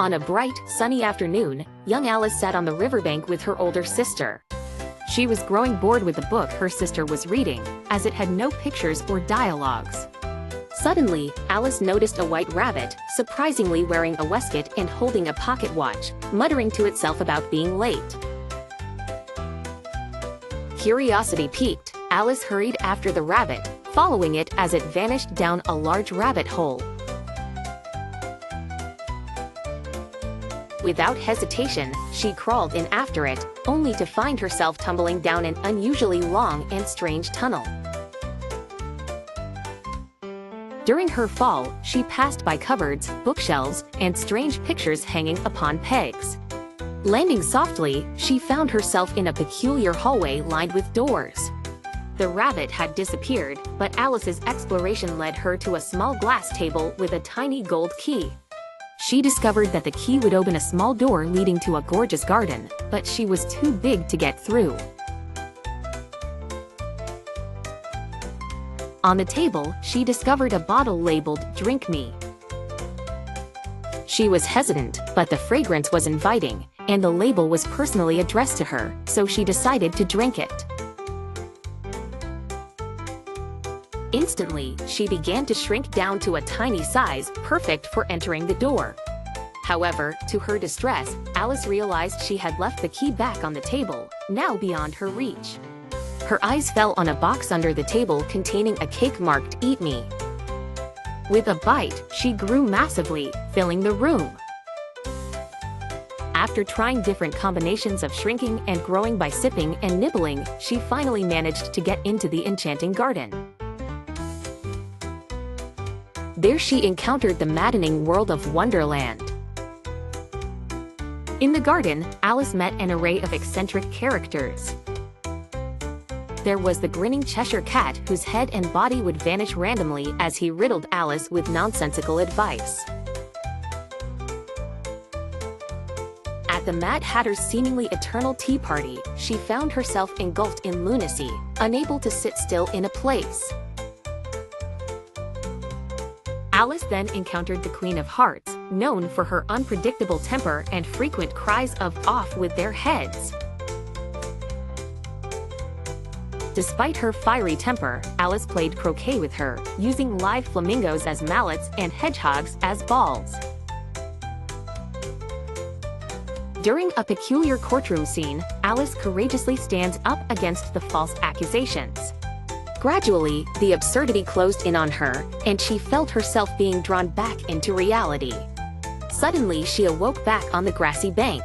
On a bright, sunny afternoon, young Alice sat on the riverbank with her older sister. She was growing bored with the book her sister was reading, as it had no pictures or dialogues. Suddenly, Alice noticed a white rabbit, surprisingly wearing a waistcoat and holding a pocket watch, muttering to itself about being late. Curiosity piqued, Alice hurried after the rabbit, following it as it vanished down a large rabbit hole. Without hesitation, she crawled in after it, only to find herself tumbling down an unusually long and strange tunnel. During her fall, she passed by cupboards, bookshelves, and strange pictures hanging upon pegs. Landing softly, she found herself in a peculiar hallway lined with doors. The rabbit had disappeared, but Alice's exploration led her to a small glass table with a tiny gold key. She discovered that the key would open a small door leading to a gorgeous garden, but she was too big to get through. On the table, she discovered a bottle labeled "Drink Me." She was hesitant, but the fragrance was inviting, and the label was personally addressed to her, so she decided to drink it. Instantly, she began to shrink down to a tiny size, perfect for entering the door. However, to her distress, Alice realized she had left the key back on the table, now beyond her reach. Her eyes fell on a box under the table containing a cake marked "Eat Me." With a bite, she grew massively, filling the room. After trying different combinations of shrinking and growing by sipping and nibbling, she finally managed to get into the enchanting garden. There she encountered the maddening world of Wonderland. In the garden, Alice met an array of eccentric characters. There was the grinning Cheshire Cat whose head and body would vanish randomly as he riddled Alice with nonsensical advice. At the Mad Hatter's seemingly eternal tea party, she found herself engulfed in lunacy, unable to sit still in a place. Alice then encountered the Queen of Hearts, known for her unpredictable temper and frequent cries of "off with their heads." Despite her fiery temper, Alice played croquet with her, using live flamingos as mallets and hedgehogs as balls. During a peculiar courtroom scene, Alice courageously stands up against the false accusations. Gradually, the absurdity closed in on her, and she felt herself being drawn back into reality. Suddenly, she awoke back on the grassy bank.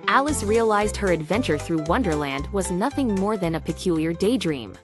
Alice realized her adventure through Wonderland was nothing more than a peculiar daydream.